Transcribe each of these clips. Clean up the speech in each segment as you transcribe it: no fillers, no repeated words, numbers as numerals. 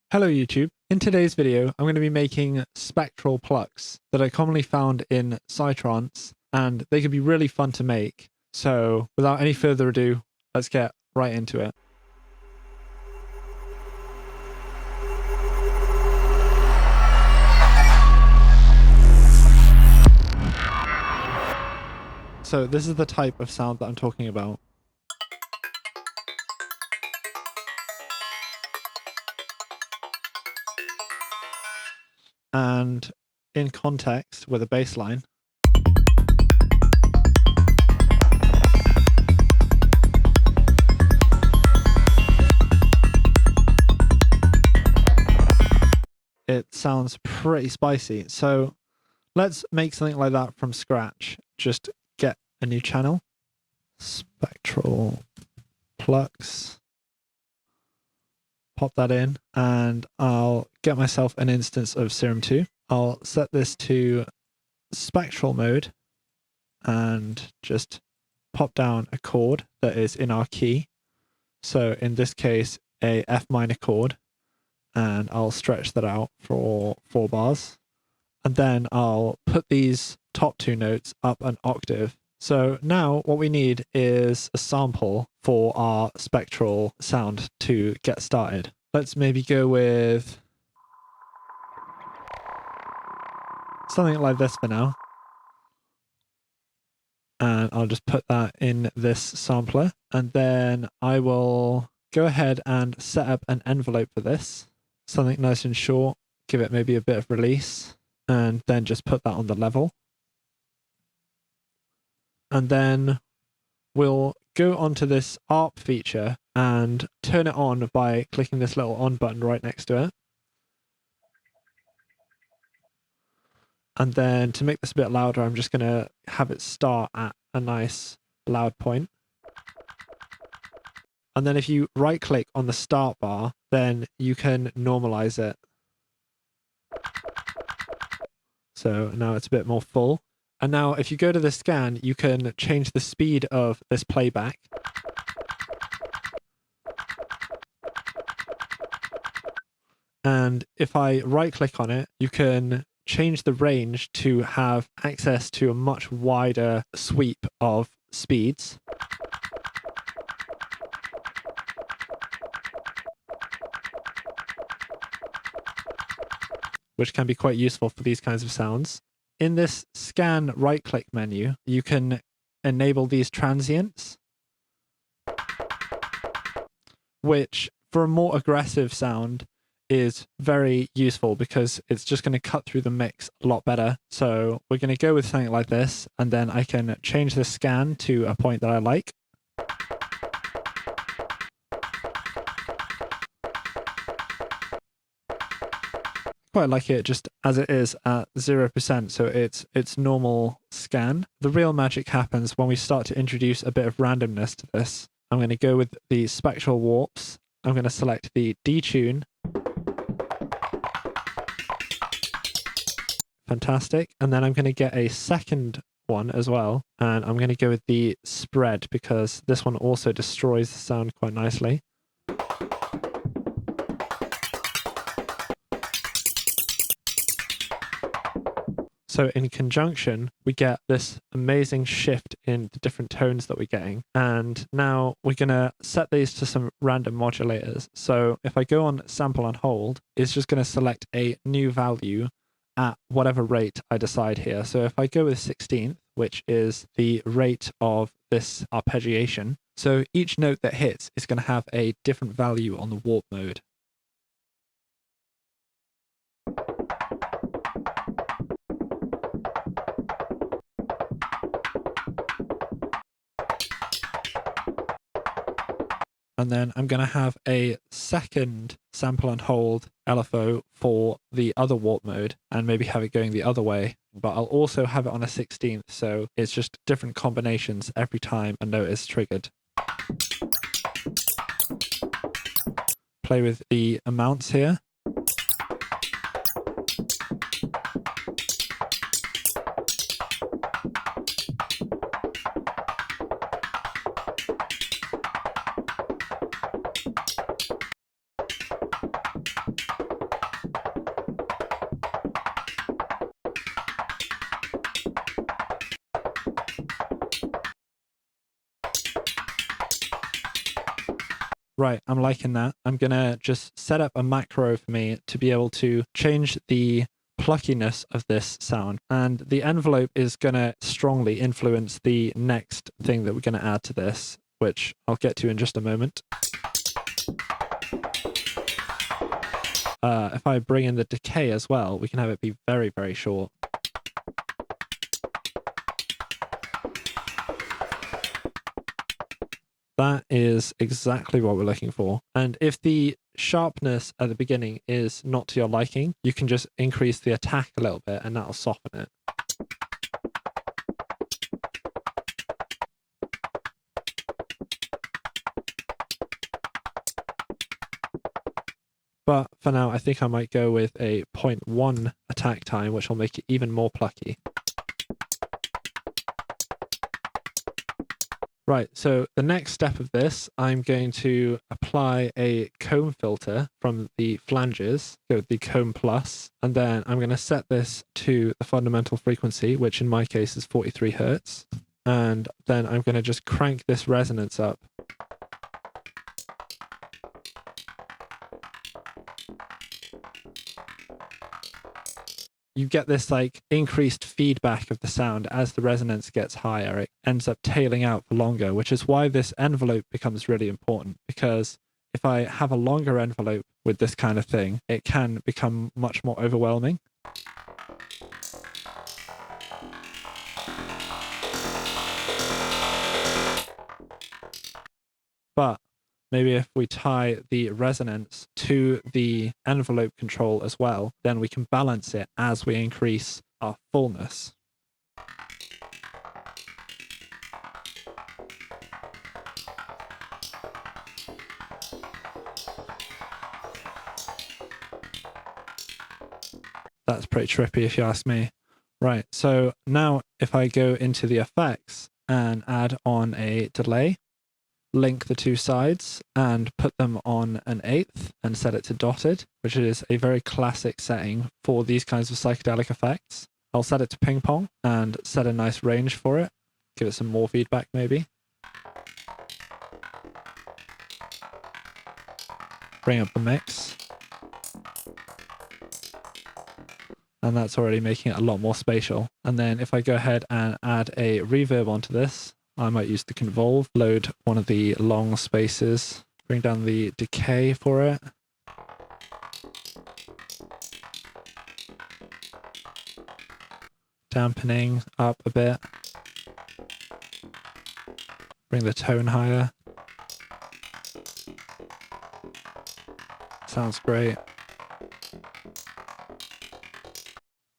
Hello YouTube. In today's video, I'm going to be making spectral plucks that are commonly found in psytrance, and they can be really fun to make. So without any further ado, let's get right into it. So this is the type of sound that I'm talking about. And in context with a bass line, it sounds pretty spicy. So let's make something like that from scratch. Just get a new channel, spectral plucks, pop that in, and I'll get myself an instance of Serum 2. I'll set this to spectral mode and just pop down a chord that is in our key. So in this case, a F minor chord, and I'll stretch that out for 4 bars. And then I'll put these top 2 notes up an octave. So now what we need is a sample for our spectral sound to get started. Let's maybe go with something like this for now. And I'll just put that in this sampler. And then I will go ahead and set up an envelope for this. Something nice and short, give it maybe a bit of release, and then just put that on the level. And then we'll go onto this ARP feature and turn it on by clicking this little on button right next to it. And then to make this a bit louder, I'm just going to have it start at a nice loud point. And then if you right click on the start bar, then you can normalize it. So now it's a bit more full. And now if you go to the scan, you can change the speed of this playback. And if I right click on it, you can change the range to have access to a much wider sweep of speeds. Which can be quite useful for these kinds of sounds. In this scan right-click menu, you can enable these transients, which for a more aggressive sound is very useful because it's just going to cut through the mix a lot better. So we're going to go with something like this, and then I can change the scan to a point that I like. Quite like it just as it is at 0%, so it's normal scan. The real magic happens when we start to introduce a bit of randomness to this. I'm going to go with the spectral warps. I'm going to select the detune. Fantastic. And then I'm going to get a second one as well, and I'm going to go with the spread because this one also destroys the sound quite nicely. So in conjunction, we get this amazing shift in the different tones that we're getting. And now we're going to set these to some random modulators. So if I go on sample and hold, it's just going to select a new value at whatever rate I decide here. So if I go with 16th, which is the rate of this arpeggiation, so each note that hits is going to have a different value on the warp mode. And then I'm going to have a second sample and hold LFO for the other warp mode and maybe have it going the other way. But I'll also have it on a 16th, so it's just different combinations every time a note is triggered. Play with the amounts here. Right, I'm liking that. I'm gonna just set up a macro for me to be able to change the pluckiness of this sound. And the envelope is gonna strongly influence the next thing that we're gonna add to this, which I'll get to in just a moment. If I bring in the decay as well, we can have it be very, very short. That is exactly what we're looking for. And if the sharpness at the beginning is not to your liking, you can just increase the attack a little bit and that'll soften it. But for now, I think I might go with a 0.1 attack time, which will make it even more plucky. Right, so the next step of this, I'm going to apply a comb filter from the flanges, go with the comb plus, and then I'm going to set this to the fundamental frequency, which in my case is 43 Hertz. And then I'm going to just crank this resonance up. You get this like increased feedback of the sound as the resonance gets higher. It ends up tailing out for longer, which is why this envelope becomes really important, because if I have a longer envelope with this kind of thing, it can become much more overwhelming. But maybe if we tie the resonance to the envelope control as well, then we can balance it as we increase our fullness. That's pretty trippy if you ask me. Right, so now if I go into the effects and add on a delay, link the two sides and put them on an eighth and set it to dotted, which is a very classic setting for these kinds of psychedelic effects. I'll set it to ping pong and set a nice range for it. Give it some more feedback maybe. Bring up the mix. And that's already making it a lot more spatial. And then if I go ahead and add a reverb onto this, I might use the convolve, load one of the long spaces, bring down the decay for it. Dampening up a bit. Bring the tone higher. Sounds great.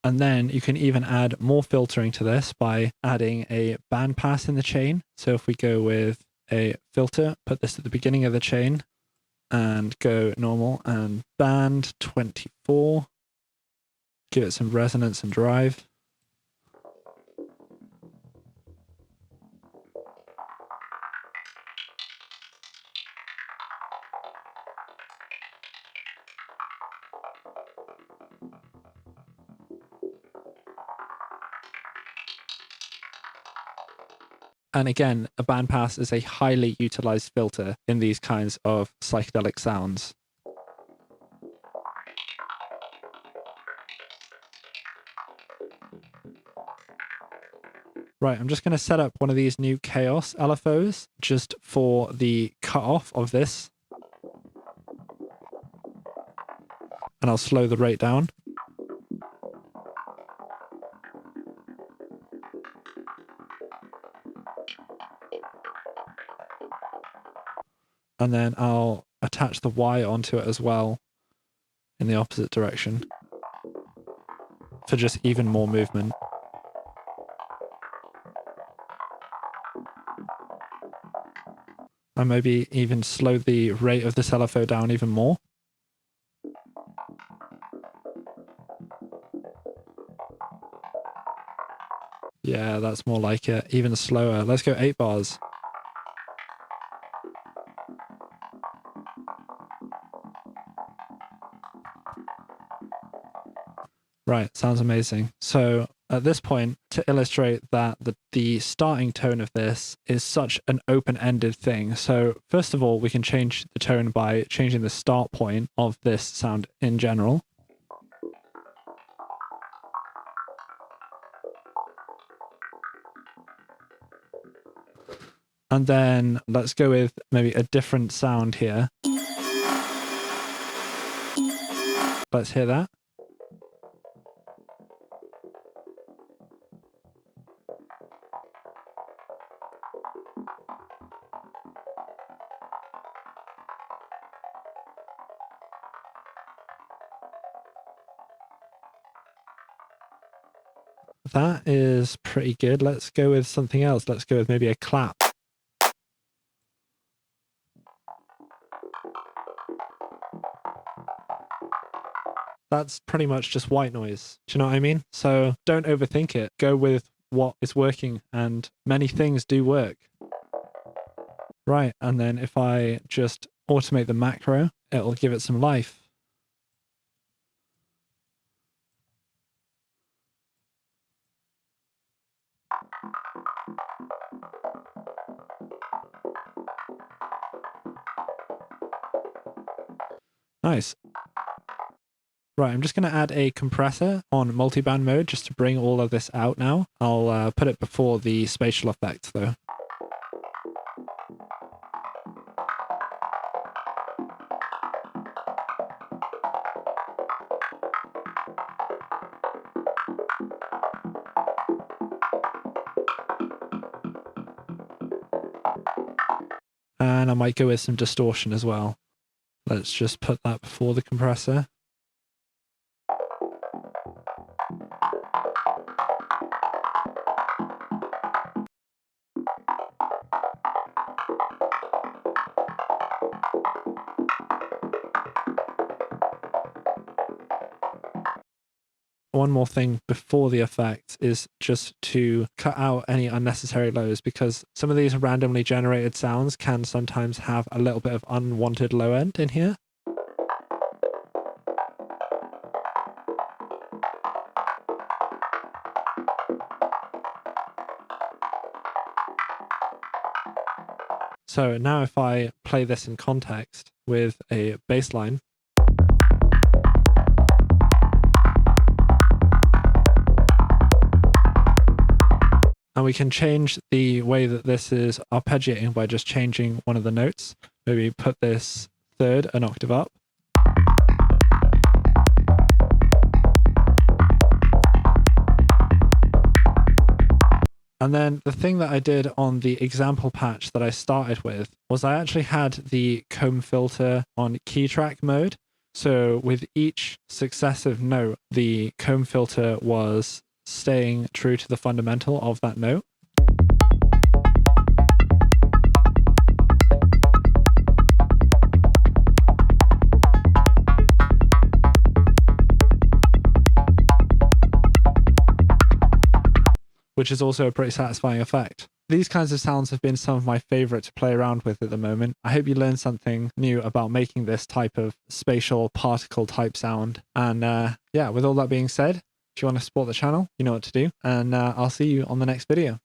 And then you can even add more filtering to this by adding a bandpass in the chain. So if we go with a filter, put this at the beginning of the chain and go normal and band 24. Give it some resonance and drive. And again, a bandpass is a highly utilized filter in these kinds of psychedelic sounds. Right, I'm just going to set up one of these new Chaos LFOs just for the cutoff of this. And I'll slow the rate down. And then I'll attach the Y onto it as well in the opposite direction for just even more movement. And maybe even slow the rate of this LFO down even more. Yeah, that's more like it. Even slower. Let's go 8 bars. Right, sounds amazing. So at this point, to illustrate that the starting tone of this is such an open-ended thing. So first of all, we can change the tone by changing the start point of this sound in general. And then let's go with maybe a different sound here. Let's hear that. That is pretty good. Let's go with something else. Let's go with maybe a clap. That's pretty much just white noise. Do you know what I mean? So don't overthink it. Go with what is working, and many things do work. Right, and then if I just automate the macro, it'll give it some life. Nice. Right, I'm just going to add a compressor on multiband mode just to bring all of this out now. I'll put it before the spatial effect though. And I might go with some distortion as well. Let's just put that before the compressor. One more thing before the effect is just to cut out any unnecessary lows, because some of these randomly generated sounds can sometimes have a little bit of unwanted low end in here. So now if I play this in context with a bass line, and we can change the way that this is arpeggiating by just changing one of the notes. Maybe put this third an octave up. And then the thing that I did on the example patch that I started with was I actually had the comb filter on key track mode. So with each successive note, the comb filter was staying true to the fundamental of that note. Which is also a pretty satisfying effect. These kinds of sounds have been some of my favorite to play around with at the moment. I hope you learned something new about making this type of spatial particle type sound. And yeah, with all that being said, if you want to support the channel, you know what to do. And I'll see you on the next video.